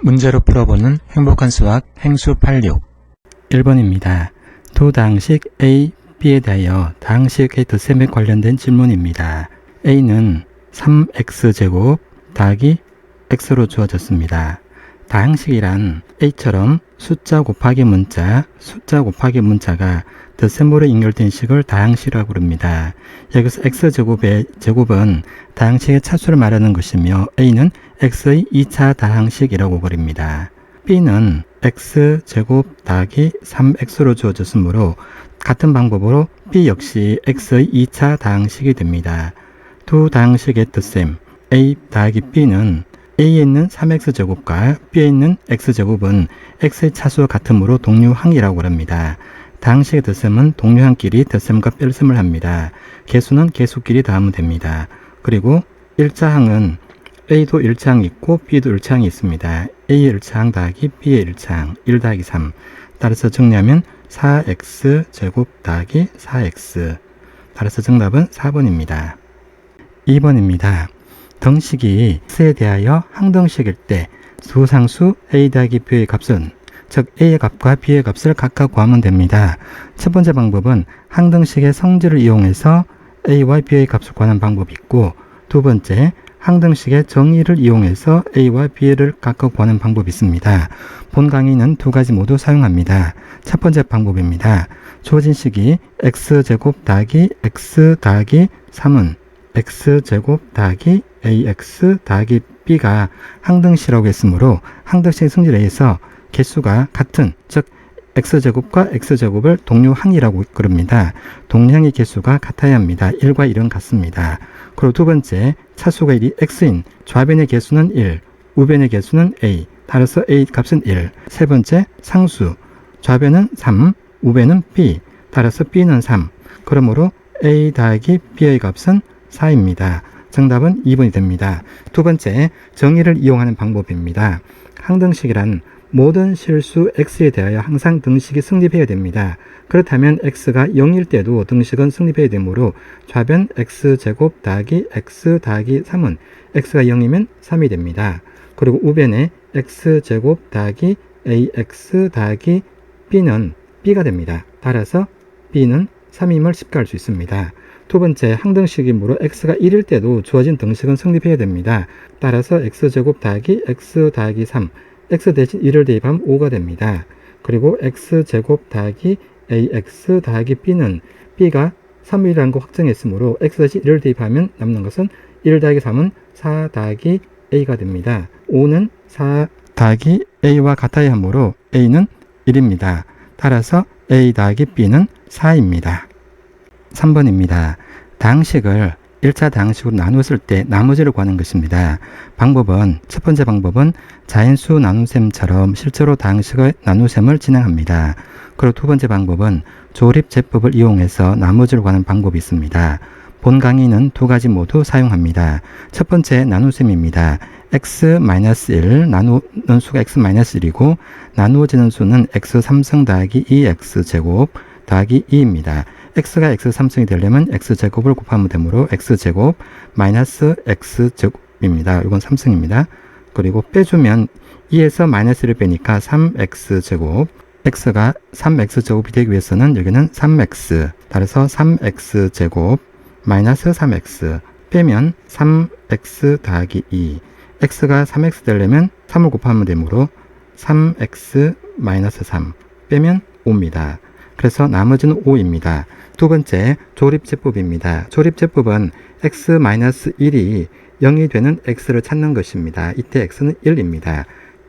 문제로 풀어보는 행복한 수학 행수 86 1번입니다. 두 다항식 A, B에 대하여 다항식의 덧셈에 관련된 질문입니다. A는 3x제곱 더하기 x로 주어졌습니다. 다항식이란 A처럼 숫자 곱하기 문자가 덧셈으로 연결된 식을 다항식이라고 부릅니다. 여기서 x제곱의 제곱은 다항식의 차수를 말하는 것이며 A는 x의 2차 다항식이라고 부릅니다. B는 x제곱 더하기 3x로 주어졌으므로 같은 방법으로 B 역시 x의 2차 다항식이 됩니다. 두 다항식의 덧셈 A 더하기 B는 A에 있는 3x제곱과 B에 있는 x제곱은 x의 차수와 같으므로 동류항이라고 합니다. 다항식의 덧셈은 동류항끼리 덧셈과 뺄셈을 합니다. 개수는 개수끼리 더하면 됩니다. 그리고 1차항은 A도 1차항이 있고 B도 1차항이 있습니다. A의 1차항 더하기 B의 1차항 1 더하기 3 따라서 정리하면 4x제곱 더하기 4x 따라서 정답은 4번입니다. 2번입니다. 등식이 x에 대하여 항등식일 때 수상수 a 더하기 b의 값은 즉 a의 값과 b의 값을 각각 구하면 됩니다. 첫 번째 방법은 항등식의 성질을 이용해서 a와 b의 값을 구하는 방법이 있고, 두 번째 항등식의 정의를 이용해서 a와 b를 각각 구하는 방법이 있습니다. 본 강의는 두 가지 모두 사용합니다. 첫 번째 방법입니다. 주어진 식이 x제곱 더하기 x 더하기 3은 x제곱 더하기 ax 더하기 b가 항등식이라고 했으므로 항등식 성질에 의해서 개수가 같은, 즉 x제곱과 x제곱을 동류항이라고 그럽니다. 동류항의 개수가 같아야 합니다. 1과 1은 같습니다. 그리고 두 번째, 차수가 1이 x인 좌변의 개수는 1, 우변의 개수는 a, 따라서 a 값은 1. 세 번째, 상수 좌변은 3, 우변은 b, 따라서 b는 3. 그러므로 a 더하기 b의 값은 4입니다. 정답은 2번이 됩니다. 두 번째, 정의를 이용하는 방법입니다. 항등식이란 모든 실수 x에 대하여 항상 등식이 성립해야 됩니다. 그렇다면 x가 0일 때도 등식은 성립해야 되므로 좌변 x제곱 더하기 x 더하기 3은 x가 0이면 3이 됩니다. 그리고 우변에 x제곱 더하기 ax 더하기 b는 b가 됩니다. 따라서 b는 3임을 쉽게 알 수 있습니다. 두 번째, 항등식이므로 x가 1일 때도 주어진 등식은 성립해야 됩니다. 따라서 x제곱 더하기 x 더하기 3, x 대신 1을 대입하면 5가 됩니다. 그리고 x제곱 더하기 ax 더하기 b는 b가 3이라는 거 확정했으므로 x 대신 1을 대입하면 남는 것은 1 더하기 3은 4 더하기 a가 됩니다. 5는 4 더하기 a와 같아야 하므로 a는 1입니다. 따라서 a 더하기 b는 4입니다. 3번입니다. 다항식을 1차 다항식으로 나누었을 때 나머지를 구하는 것입니다. 방법은, 첫 번째 방법은 자연수 나눗셈처럼 실제로 다항식의 나눗셈을 진행합니다. 그리고 두 번째 방법은 조립제법을 이용해서 나머지를 구하는 방법이 있습니다. 본 강의는 두 가지 모두 사용합니다. 첫 번째 나눗셈입니다. x-1 나누는 수가 x-1이고 나누어지는 수는 x3승 더하기 2x제곱 더하기 2입니다. x가 x3승이 되려면 x제곱을 곱하면 되므로 x제곱 마이너스 x제곱입니다. 이건 3승입니다. 그리고 빼주면 2에서 마이너스를 빼니까 3x제곱, x가 3x제곱이 되기 위해서는 여기는 3x, 따라서 3x제곱 마이너스 3x 빼면 3x 더하기 2, x가 3x 되려면 3을 곱하면 되므로 3x 마이너스 3 빼면 5입니다. 그래서 나머지는 5입니다. 두 번째, 조립제법입니다. 조립제법은 x-1이 0이 되는 x를 찾는 것입니다. 이때 x는 1입니다.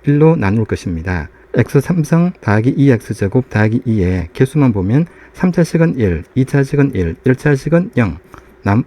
1로 나눌 것입니다. x3승 더하기 2x제곱 더하기 2의 개수만 보면 3차식은 1, 2차식은 1, 1차식은 0,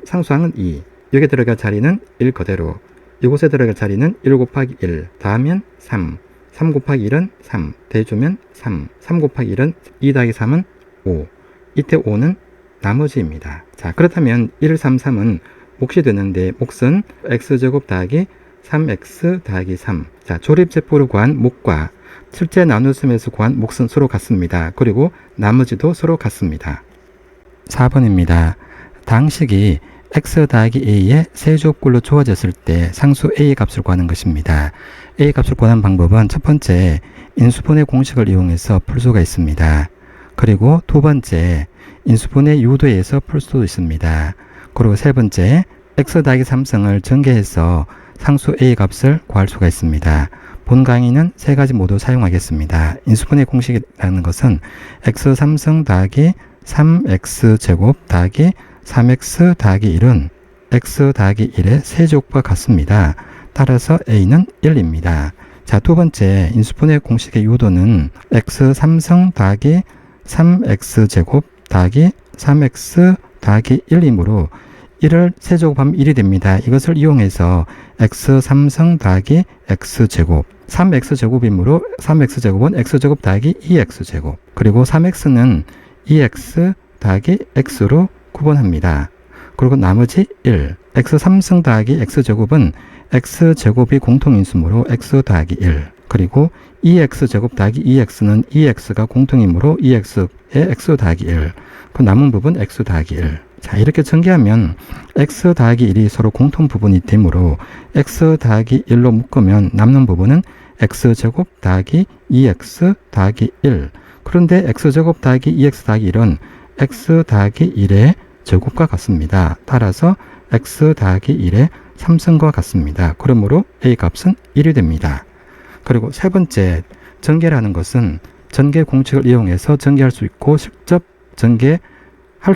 상수항은 2. 여기 들어갈 자리는 1 그대로, 이곳에 들어갈 자리는 1 곱하기 1, 더하면 3, 3 곱하기 1은 3, 대주면 3, 3 곱하기 1은 2 더하기 3은 5. 이때 5는 나머지입니다. 자, 그렇다면 1, 3, 3은 몫이 되는데 몫은 x제곱 더하기 3x 더하기 3. 자, 조립제법으로 구한 몫과 실제 나눗셈에서 구한 몫은 서로 같습니다. 그리고 나머지도 서로 같습니다. 4번입니다. 다항식이 x 더하기 a의 세제곱꼴로 주어졌을 때 상수 a의 값을 구하는 것입니다. a 값을 구하는 방법은 첫 번째, 인수분해 공식을 이용해서 풀 수가 있습니다. 그리고 두 번째, 인수분해 유도에서 풀 수도 있습니다. 그리고 세 번째, x 더하기 3승을 전개해서 상수 a 값을 구할 수가 있습니다. 본 강의는 세 가지 모두 사용하겠습니다. 인수분해 공식이라는 것은 x 3승 더하기 3x제곱 더하기 3x 더하기 1은 x 더하기 1의 세제곱과 같습니다. 따라서 a는 1입니다. 자, 두 번째 인수분해 공식의 유도는 x 3승 더하기 3x제곱 더하기 3x 더하기 1이므로 1을 세제곱하면 1이 됩니다. 이것을 이용해서 x 3승 더하기 x제곱 3x제곱이므로 3x제곱은 x제곱 더하기 2x제곱 그리고 3x는 2x 더하기 x로 구분합니다. 그리고 나머지 1 x 3승 더하기 x제곱은 x제곱이 공통인수므로 x 더하기 1 그리고 2x제곱 더하기 2x는 2x가 공통이므로 2x의 x 더하기 1 그 남은 부분 x 더하기 1 자, 이렇게 전개하면 x 더하기 1이 서로 공통 부분이 되므로 x 더하기 1로 묶으면 남는 부분은 x제곱 더하기 2x 더하기 1 그런데 x제곱 더하기 2x 더하기 1은 x 더하기 1의 제곱과 같습니다. 따라서 x 더하기 1의 3승과 같습니다. 그러므로 a 값은 1이 됩니다. 그리고 세 번째, 전개라는 것은 전개 공식을 이용해서 전개할 수 있고 직접 전개할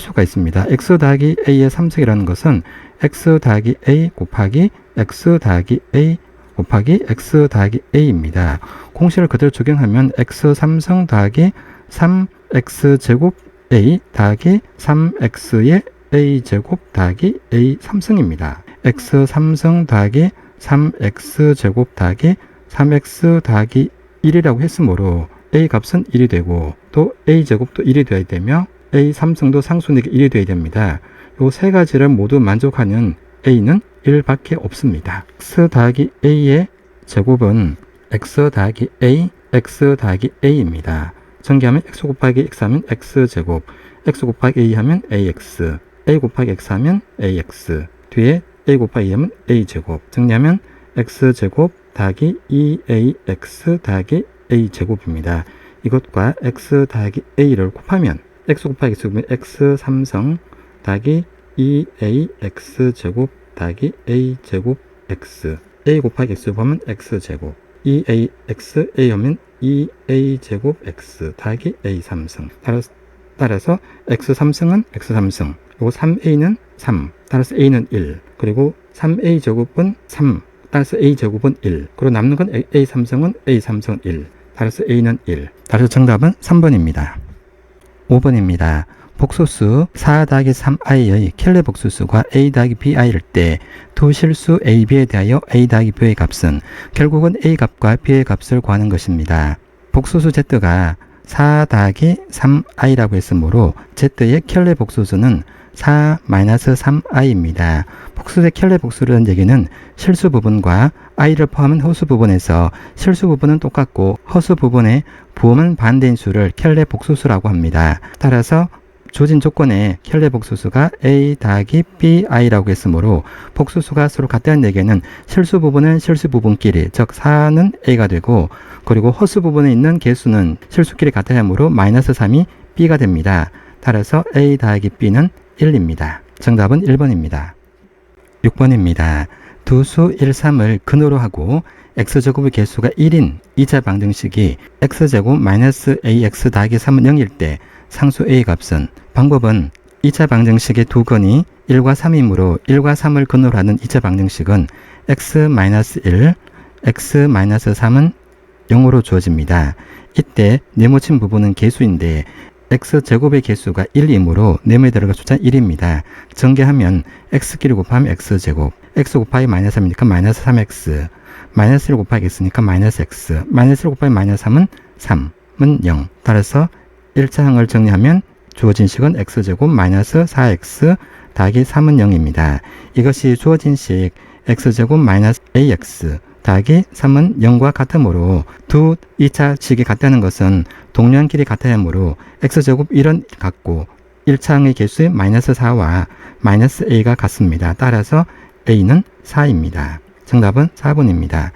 수가 있습니다. x 더하기 a의 3승이라는 것은 x 더하기 a 곱하기 x 더하기 a 곱하기 x 더하기 a입니다. 공식을 그대로 적용하면 x 3승 더하기 3x제곱 a 더하기 3x의 a제곱 더하기 a 3승입니다. x 3승 더하기 3x제곱 더하기 3x 더하기 1이라고 했으므로 a 값은 1이 되고 또 a제곱도 1이 되어야 되며 a 3승도 상수니까 1이 되어야 됩니다. 이 세 가지를 모두 만족하는 a는 1밖에 없습니다. x 더하기 a의 제곱은 x 더하기 a, x 더하기 a입니다. 전개하면 x 곱하기 x 하면 x제곱, x 곱하기 a 하면 ax, a 곱하기 x 하면 ax, 뒤에 a 곱하기 2 하면 a제곱, 정리하면 x제곱 더하기 2ax 더하기 a제곱입니다. 이것과 x 더하기 a를 곱하면 x 곱하기 x는 x 3승 더하기 2ax제곱 더하기 a제곱 x, a 곱하기 x 곱하면 x제곱, 2ax, a 하면 2a제곱 x 더하기 a 3승. 따라서 x 3승은 x 3승, 그리고 3a는 3, 따라서 a는 1, 그리고 3a 제곱은 3, 따라서 a 제곱은 1, 그리고 남는 건 a 3승은 a 3승은 1, 따라서 a는 1. 따라서 정답은 3번입니다. 5번입니다. 복소수 4 더하기 3i의 켈레 복소수가 a 더하기 bi일 때 두 실수 a, b에 대하여 a 더하기 b의 값은 결국은 a 값과 b의 값을 구하는 것입니다. 복소수 z가 4 더하기 3i라고 했으므로 z의 켈레 복소수는 4-3i입니다. 복소수의 켈레 복소수라는 얘기는 실수 부분과 i를 포함한 허수 부분에서 실수 부분은 똑같고 허수 부분의 부호는 반대인 수를 켈레 복소수라고 합니다. 따라서 주어진 조건에 켈레 복소수가 a 더하기 bi라고 했으므로 복소수가 서로 같다는 얘기는 실수 부분은 실수 부분끼리, 즉 4는 a가 되고 그리고 허수 부분에 있는 개수는 실수끼리 같아야 하므로 마이너스 3이 b가 됩니다. 따라서 a 더하기 b는 1입니다. 정답은 1번입니다. 6번입니다. 두 수 1, 3을 근으로 하고 x제곱의 개수가 1인 2차 방정식이 x제곱 마이너스 ax 더하기 3은 0일 때 상수 a 값은, 방법은 2차 방정식의 두 근이 1과 3이므로 1과 3을 근으로 하는 2차 방정식은 x-1, x-3은 0으로 주어집니다. 이때 네모친 부분은 개수인데 x제곱의 개수가 1이므로 네모에 들어갈 숫자는 1입니다. 전개하면 x끼리 곱하면 x제곱, x 곱하기 마이너스 3이니까 마이너스 3x, 마이너스 1 곱하기 x니까 마이너스 x, 마이너스 1 곱하기 마이너스 3은 3은 0. 따라서 1차항을 정리하면 주어진 식은 x제곱 마이너스 4x 더하기 3은 0입니다. 이것이 주어진 식 x제곱 마이너스 ax 더하기 3은 0과 같으므로 두 2차 식이 같다는 것은 동량끼리 같아야 하므로 x제곱 1은 같고 1차항의 개수의 마이너스 4와 마이너스 a가 같습니다. 따라서 a는 4입니다. 정답은 4번입니다.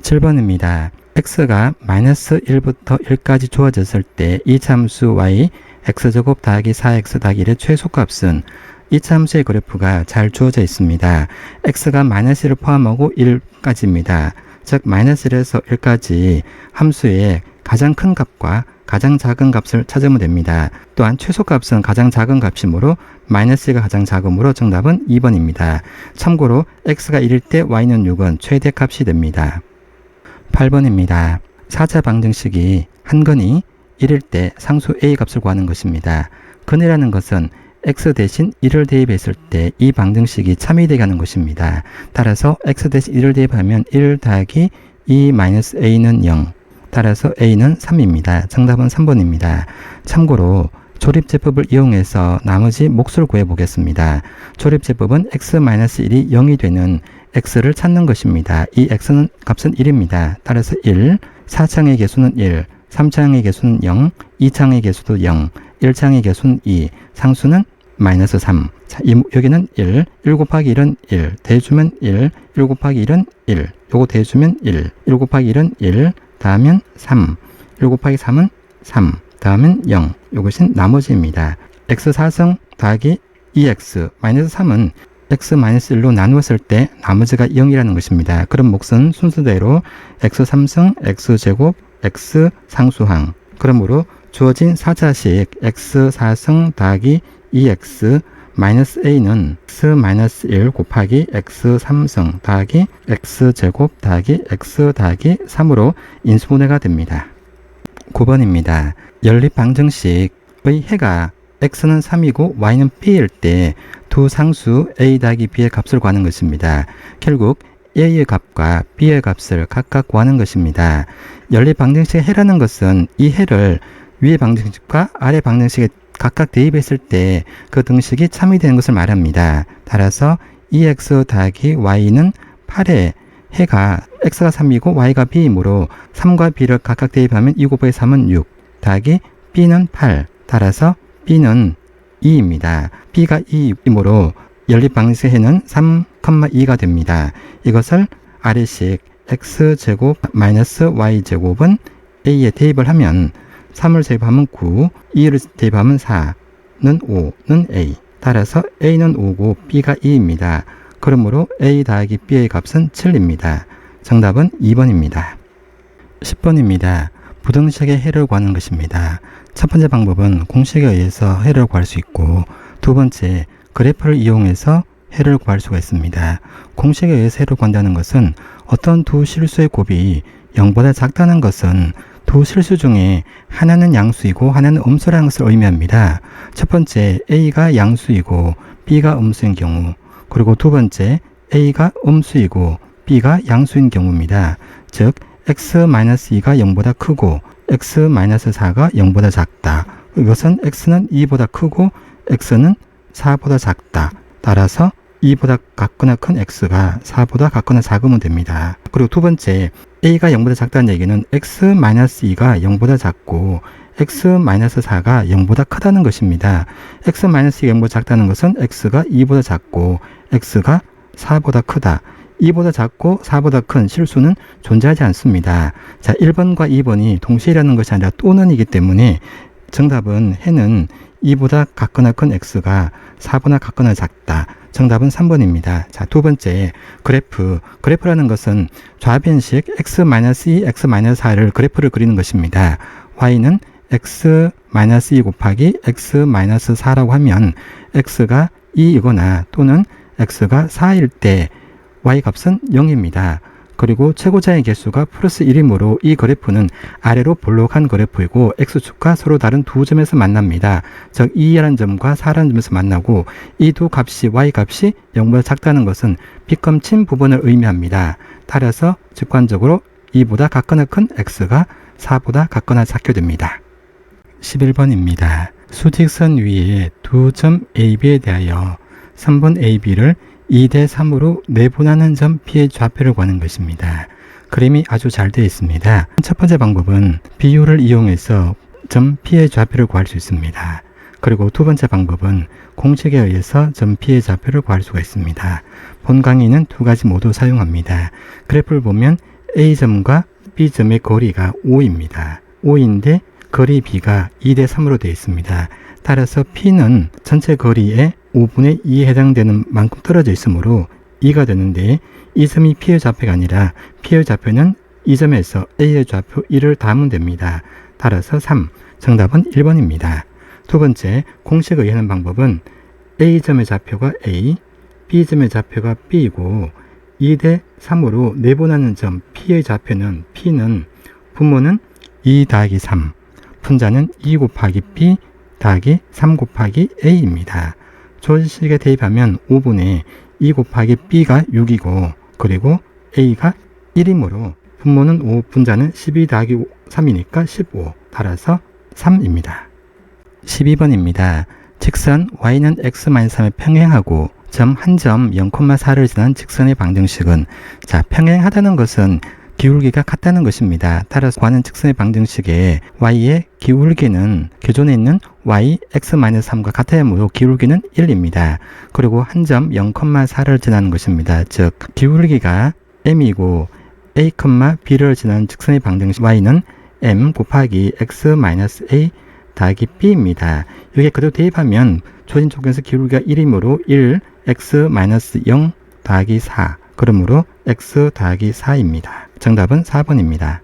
7번입니다. x가 마이너스 1부터 1까지 주어졌을 때 이 참수 y x제곱 더하기 4x 더하기 1의 최소값은 이 참수의 그래프가 잘 주어져 있습니다. x가 마이너스 1을 포함하고 1까지입니다. 즉 마이너스 1에서 1까지 함수의 가장 큰 값과 가장 작은 값을 찾으면 됩니다. 또한 최소값은 가장 작은 값이므로 마이너스 1가 가장 작으므로 정답은 2번입니다. 참고로 x가 1일 때 y는 6은 최대값이 됩니다. 8번입니다. 4차 방정식이 한 근이 1일 때 상수 a 값을 구하는 것입니다. 근이라는 것은 x 대신 1을 대입했을 때 이 방정식이 참이되게 하는 것입니다. 따라서 x 대신 1을 대입하면 1 더하기 2 마이너스 a는 0. 따라서 a는 3입니다. 정답은 3번입니다. 참고로 조립제법을 이용해서 나머지 몫을 구해보겠습니다. 조립제법은 x-1이 0이 되는 x를 찾는 것입니다. 이 x는 값은 1입니다. 따라서 1, 4창의 개수는 1, 3창의 개수는 0, 2창의 개수도 0, 1창의 개수는 2, 상수는 마이너스 3. 자, 여기는 1, 1 곱하기 1은 1, 대주면 1, 1 곱하기 1은 1, 요거 대주면 1, 1 곱하기 1은 1, 다음은 3, 1 곱하기 3은 3, 다음은 0, 이것이 나머지입니다. x4승 더하기 2x 마이너스 3은 x-1로 나누었을 때 나머지가 0이라는 것입니다. 그럼 몫은 순서대로 x3승, x제곱, x 상수항. 그러므로 주어진 4차식 x4승 더하기 2x 마이너스 a는 x-1 곱하기 x3승 더하기 x제곱 더하기 x 더하기 3으로 인수분해가 됩니다. 9번입니다. 연립방정식의 해가 x는 3이고 y는 p일 때 두 상수 a 더하기 b의 값을 구하는 것입니다. 결국 a의 값과 b의 값을 각각 구하는 것입니다. 연립방정식의 해라는 것은 이 해를 위의 방정식과 아래 방정식에 각각 대입했을 때 그 등식이 참이 되는 것을 말합니다. 따라서 2x 더하기 y는 8의 해가 x가 3이고 y가 b이므로 3과 b를 각각 대입하면 2 곱하기 3은 6 더하기 b는 8. 따라서 b는 2입니다. b가 2이므로 연립방정식의 해는 3,2가 됩니다. 이것을 아래식 x제곱 마이너스 y제곱은 a에 대입을 하면 3을 대입하면 9, 2를 대입하면 4는 5는 a. 따라서 a는 5고 b가 2입니다. 그러므로 a 더하기 b의 값은 7입니다. 정답은 2번입니다. 10번입니다. 부등식의 해를 구하는 것입니다. 첫 번째 방법은 공식에 의해서 해를 구할 수 있고 두 번째 그래프를 이용해서 해를 구할 수가 있습니다. 공식에 의해서 해를 구한다는 것은 어떤 두 실수의 곱이 0보다 작다는 것은 두 실수 중에 하나는 양수이고 하나는 음수라는 것을 의미합니다. 첫 번째 a가 양수이고 b가 음수인 경우, 그리고 두 번째 a가 음수이고 b가 양수인 경우입니다. 즉 x-2가 0보다 크고 x-4가 0보다 작다. 이것은 x는 2보다 크고 x는 4보다 작다. 따라서 2보다 작거나 큰 x가 4보다 작거나 작으면 됩니다. 그리고 두 번째 a가 0보다 작다는 얘기는 x-2가 0보다 작고 x-4가 0보다 크다는 것입니다. x-2가 0보다 작다는 것은 x가 2보다 작고 x가 4보다 크다. 2보다 작고 4보다 큰 실수는 존재하지 않습니다. 자, 1번과 2번이 동시에라는 것이 아니라 또는이기 때문에 정답은 해는 2보다 작거나 큰 x가 4보다 작거나 작다. 정답은 3번입니다. 자, 두 번째 그래프라는 것은 좌변식 x-2, x-4를 그래프를 그리는 것입니다. y는 x-2 곱하기 x-4라고 하면 x가 2이거나 또는 x가 4일 때 y 값은 0입니다. 그리고 최고차의 개수가 플러스 1이므로 이 그래프는 아래로 볼록한 그래프이고 x축과 서로 다른 두 점에서 만납니다. 즉 2라는 점과 4라는 점에서 만나고 이 두 값이 y 값이 0보다 작다는 것은 빗검친 부분을 의미합니다. 따라서 직관적으로 2보다 작거나 큰 x가 4보다 작거나 작게 됩니다. 11번입니다. 수직선 위에 두 점 AB에 대하여 3번 AB를 2대3으로 내분하는 점 P의 좌표를 구하는 것입니다. 그림이 아주 잘 되어 있습니다. 첫 번째 방법은 비율을 이용해서 점 P의 좌표를 구할 수 있습니다. 그리고 두 번째 방법은 공식에 의해서 점 P의 좌표를 구할 수가 있습니다. 본 강의는 두 가지 모두 사용합니다. 그래프를 보면 A점과 B점의 거리가 5입니다. 5인데 거리 B가 2대 3으로 되어 있습니다. 따라서 P는 전체 거리의 5분의 2에 해당되는 만큼 떨어져 있으므로 2가 되는데 이 점이 P의 좌표가 아니라 P의 좌표는 이 점에서 A의 좌표 1을 더하면 됩니다. 따라서 3. 정답은 1번입니다. 두 번째, 공식을 이해하는 방법은 A점의 좌표가 A, B점의 좌표가 B이고 2대 3으로 내분하는 점 P의 좌표는 P는 분모는 2 더하기 3, 분자는 2 곱하기 B 더하기 3 곱하기 A입니다. 조식에 대입하면 5분의 2 곱하기 B가 6이고 그리고 A가 1이므로 분모는 5, 분자는 12 더하기 3이니까 15, 따라서 3입니다. 12번입니다. 직선 y는 x-3에 평행하고 점 한 점 0,4를 지난 직선의 방정식은 자 평행하다는 것은 기울기가 같다는 것입니다. 따라서 구하는 직선의 방정식에 y의 기울기는 기존에 있는 y x-3과 같아야 하므로 기울기는 1입니다. 그리고 한 점 0,4를 지나는 것입니다. 즉 기울기가 m이고 a, b를 지나는 직선의 방정식 y는 m 곱하기 x-a 더하기 b입니다. 여기에 그대로 대입하면 주어진 조건에서 기울기가 1이므로 1 x-0 더하기 4 그러므로 x 더하기 4입니다. 정답은 4번입니다.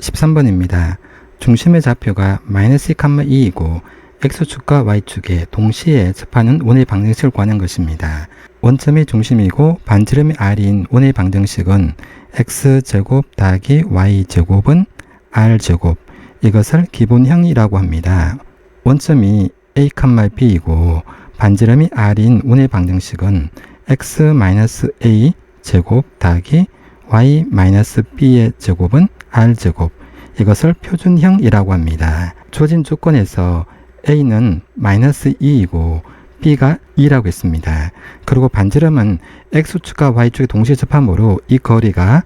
13번입니다. 중심의 좌표가 -2,2이고 x축과 y축에 동시에 접하는 원의 방정식을 구하는 것입니다. 원점이 중심이고 반지름이 r인 원의 방정식은 x제곱 더하기 y제곱은 r제곱, 이것을 기본형이라고 합니다. 원점이 a, b이고 반지름이 r인 원의 방정식은 x-a 제곱 더하기 y-b의 제곱은 r제곱, 이것을 표준형이라고 합니다. 주어진 조건에서 a는 -2이고 b가 2라고 했습니다. 그리고 반지름은 x축과 y축에 동시에 접하므로 이 거리가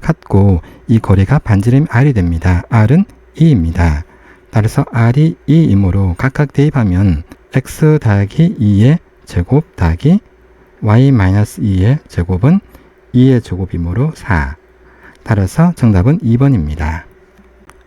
같고 이 거리가 반지름이 r이 됩니다. r은 2입니다. 따라서 r이 2이므로 각각 대입하면 x 더하기 2의 제곱 더하기 y-2의 제곱은 2의 제곱이므로 4. 따라서 정답은 2번입니다.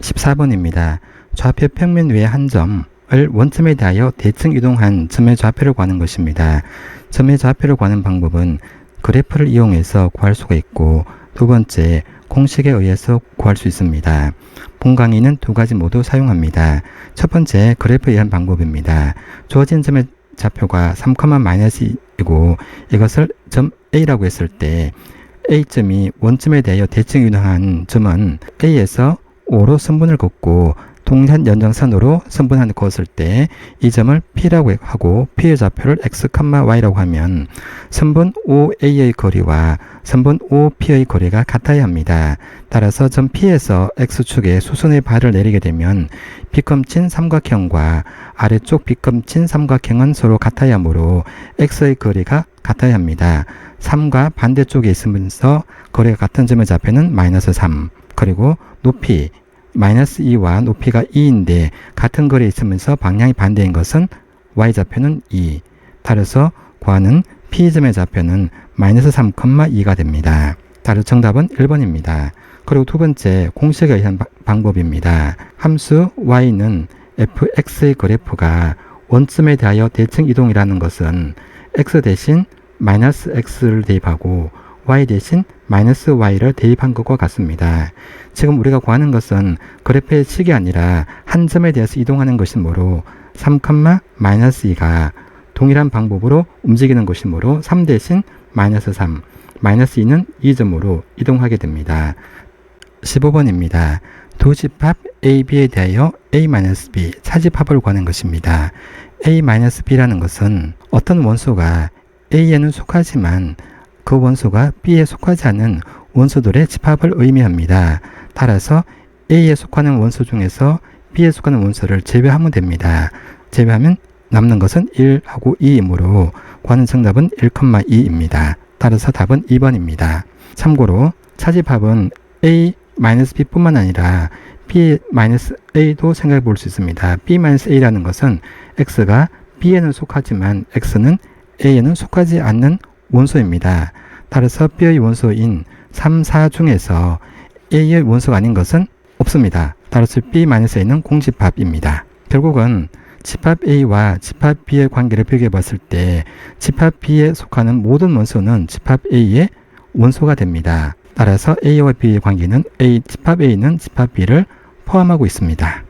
14번입니다. 좌표 평면 위의 한 점을 원점에 대하여 대칭 이동한 점의 좌표를 구하는 것입니다. 점의 좌표를 구하는 방법은 그래프를 이용해서 구할 수가 있고 두 번째, 공식에 의해서 구할 수 있습니다. 본 강의는 두 가지 모두 사용합니다. 첫 번째, 그래프에 의한 방법입니다. 주어진 점의 좌표가 3,-2이고 이것을 점 A라고 했을 때 A점이 원점에 대하여 대칭 이동한 점은 A에서 O로 선분을 긋고 동일한 연장선으로 선분하는 것을 때 이 점을 P라고 하고 P의 좌표를 x, y라고 하면 선분 OA의 거리와 선분 OP의 거리가 같아야 합니다. 따라서 점 P에서 X축에 수선의 발을 내리게 되면 빗검친 삼각형과 아래쪽 빗검친 삼각형은 서로 같아야 하므로 X의 거리가 같아야 합니다. 3과 반대쪽에 있으면서 거리가 같은 점의 좌표는 -3, 그리고 높이 -2와 높이가 2인데 같은 거리에 있으면서 방향이 반대인 것은 y좌표는 2. 따라서 구하는 P점의 좌표는 -3,2가 됩니다. 따라서 정답은 1번입니다. 그리고 두 번째, 공식에 의한 방법입니다. 함수 y는 fx의 그래프가 원점에 대하여 대칭 이동이라는 것은 x 대신 -x를 대입하고 y 대신 -y를 대입한 것과 같습니다. 지금 우리가 구하는 것은 그래프의 식이 아니라 한 점에 대해서 이동하는 것이므로 3,-2가 동일한 방법으로 움직이는 것이므로 3 대신 -3, -2는 2점으로 이동하게 됩니다. 15번입니다. 두 집합 AB에 대하여 A-B 차집합을 구하는 것입니다. A-B라는 것은 어떤 원소가 A에는 속하지만 그 원소가 B에 속하지 않은 원소들의 집합을 의미합니다. 따라서 A에 속하는 원소 중에서 B에 속하는 원소를 제외하면 됩니다. 제외하면 남는 것은 1하고 2이므로 구하는 정답은 1,2입니다. 따라서 답은 2번입니다. 참고로 차집합은 A-B 뿐만 아니라 B-A도 생각해 볼 수 있습니다. B-A라는 것은 X가 B에는 속하지만 X는 A에는 속하지 않는 원소입니다. 따라서 B의 원소인 3, 4 중에서 A의 원소가 아닌 것은 없습니다. 따라서 B-A는 공집합입니다. 결국은 집합 A와 집합 B의 관계를 비교해 봤을 때 집합 B에 속하는 모든 원소는 집합 A의 원소가 됩니다. 따라서 A와 B의 관계는 집합 A는 집합 B를 포함하고 있습니다.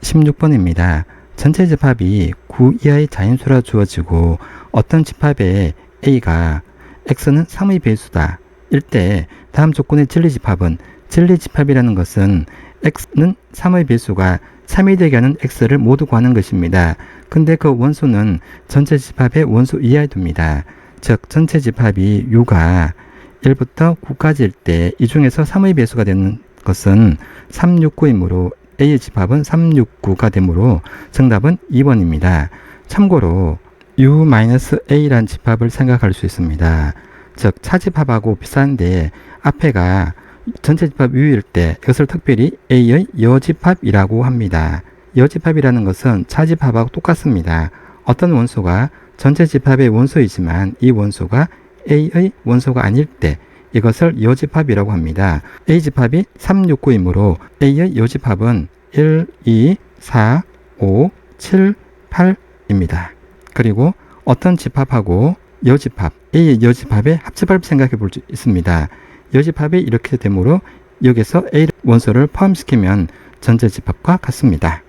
16번입니다. 전체 집합이 9 이하의 자인수라 주어지고 어떤 집합의 A가 X는 3의 배수다. 일 때 다음 조건의 진리집합은 진리집합이라는 것은 X는 3의 배수가 3이 되게 하는 X를 모두 구하는 것입니다. 근데 그 원소는 전체 집합의 원소 이하에 둡니다. 즉 전체 집합이 U가 1부터 9까지일 때 이 중에서 3의 배수가 되는 것은 369이므로 A의 집합은 369가 되므로 정답은 2번입니다. 참고로 U-A란 집합을 생각할 수 있습니다. 즉 차집합하고 비슷한데 앞에가 전체 집합 U일 때 이것을 특별히 A의 여집합이라고 합니다. 여집합이라는 것은 차집합하고 똑같습니다. 어떤 원소가 전체 집합의 원소이지만 이 원소가 A의 원소가 아닐 때 이것을 여집합이라고 합니다. A집합이 369이므로 A의 여집합은 1, 2, 4, 5, 7, 8입니다. 그리고 어떤 집합하고 여집합, A의 여집합의 합집합을 생각해 볼 수 있습니다. 여집합이 이렇게 되므로 여기서 A 원소를 포함시키면 전체 집합과 같습니다.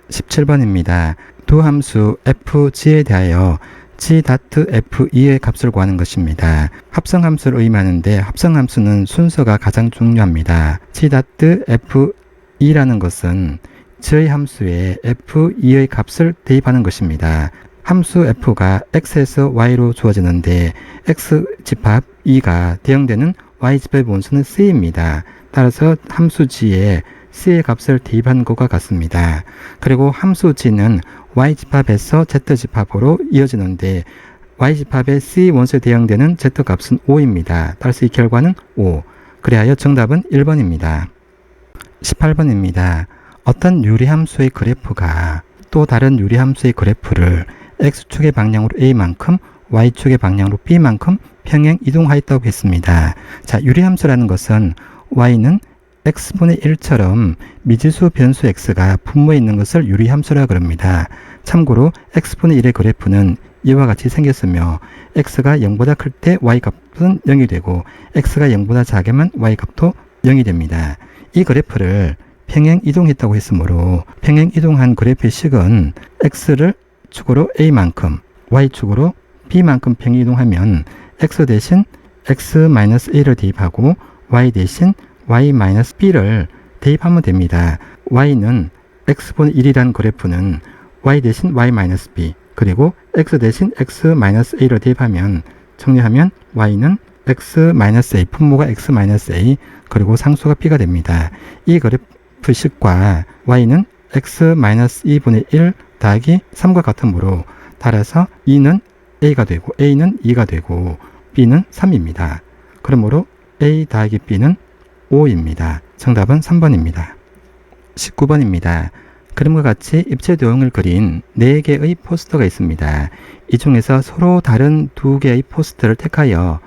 17번입니다. 두 함수 FG에 대하여 G.F2의 값을 구하는 것입니다. 합성함수를 의미하는데 합성함수는 순서가 가장 중요합니다. G.F2라는 것은 G의 함수에 F2의 값을 대입하는 것입니다. 함수 F가 X에서 Y로 주어지는데 X집합 2가 대응되는 Y집합의 원소는 C입니다. 따라서 함수 G에 C의 값을 대입한 것과 같습니다. 그리고 함수 G는 Y집합에서 Z집합으로 이어지는데 Y집합의 C 원소에 대응되는 Z값은 5입니다. 따라서 이 결과는 5. 그리하여 정답은 1번입니다. 18번입니다. 어떤 유리함수의 그래프가 또 다른 유리함수의 그래프를 X축의 방향으로 A만큼 Y축의 방향으로 B만큼 평행 이동하였다고 했습니다. 자, 유리함수라는 것은 Y는 X분의 1처럼 미지수 변수 X가 분모에 있는 것을 유리함수라 그럽니다. 참고로 X분의 1의 그래프는 이와 같이 생겼으며 X가 0보다 클 때 Y값은 0이 되고 X가 0보다 작으면 Y값도 0이 됩니다. 이 그래프를 평행 이동했다고 했으므로 평행 이동한 그래프의 식은 X를 축으로 A만큼 Y축으로 B만큼 평행 이동하면 X 대신 X-A를 대입하고 Y 대신 Y-B를 대입하면 됩니다. Y는 X분의 1이라는 그래프는 Y 대신 Y-B 그리고 X 대신 X-A를 대입하면 정리하면 Y는 X-A 분모가 X-A 그리고 상수가 B가 됩니다. 이 그래프식과 Y는 X-2분의 1 더하기 3과 같으므로 따라서 2는 A가 되고 A는 2가 되고 B는 3입니다. 그러므로 A 더하기 B는 5입니다. 정답은 3번입니다. 19번입니다. 그림과 같이 입체 도형을 그린 4개의 포스터가 있습니다. 이 중에서 서로 다른 2개의 포스터를 택하여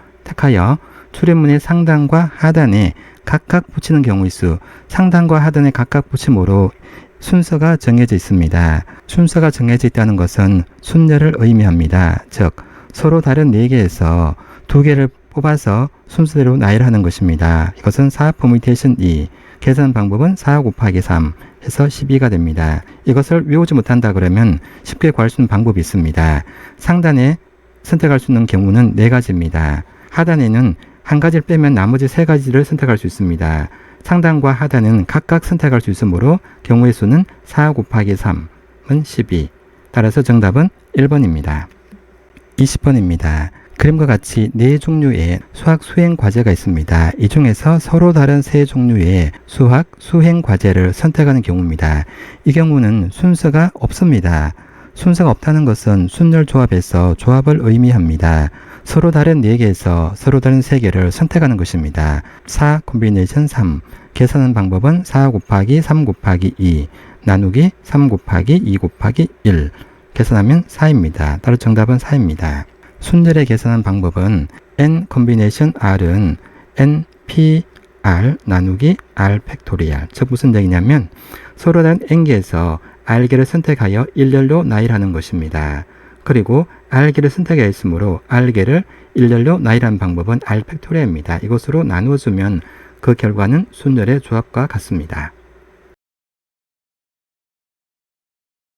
출입문의 상단과 하단에 각각 붙이는 경우의 수, 상단과 하단에 각각 붙임으로 순서가 정해져 있습니다. 순서가 정해져 있다는 것은 순열을 의미합니다. 즉 서로 다른 4개에서 2개를 뽑아서 순서대로 나열하는 것입니다. 이것은 4 퍼뮤테이션 2, 계산 방법은 4 곱하기 3 해서 12가 됩니다. 이것을 외우지 못한다 그러면 쉽게 구할 수 있는 방법이 있습니다. 상단에 선택할 수 있는 경우는 4가지입니다. 하단에는 한 가지를 빼면 나머지 3가지를 선택할 수 있습니다. 상단과 하단은 각각 선택할 수 있으므로 경우의 수는 4 곱하기 3은 12. 따라서 정답은 1번입니다. 20번입니다. 그림과 같이 4종류의 수학 수행 과제가 있습니다. 이 중에서 서로 다른 3종류의 수학 수행 과제를 선택하는 경우입니다. 이 경우는 순서가 없습니다. 순서가 없다는 것은 순열 조합에서 조합을 의미합니다. 서로 다른 4개에서 서로 다른 3개를 선택하는 것입니다. 4 콤비네이션 3. 계산하는 방법은 4 곱하기 3 곱하기 2 나누기 3 곱하기 2 곱하기 1 계산하면 4입니다. 따로 정답은 4입니다. 순열의 계산한 방법은 n 콤비네이션 r은 NPR 나누기 R 팩토리얼. 즉 무슨 얘기냐면 서로 다른 n개에서 r개를 선택하여 일렬로 나열하는 것입니다. 그리고 r개를 선택했으므로 r개를 일렬로 나열하는 방법은 R 팩토리얼입니다. 이것으로 나누어주면 그 결과는 순열의 조합과 같습니다.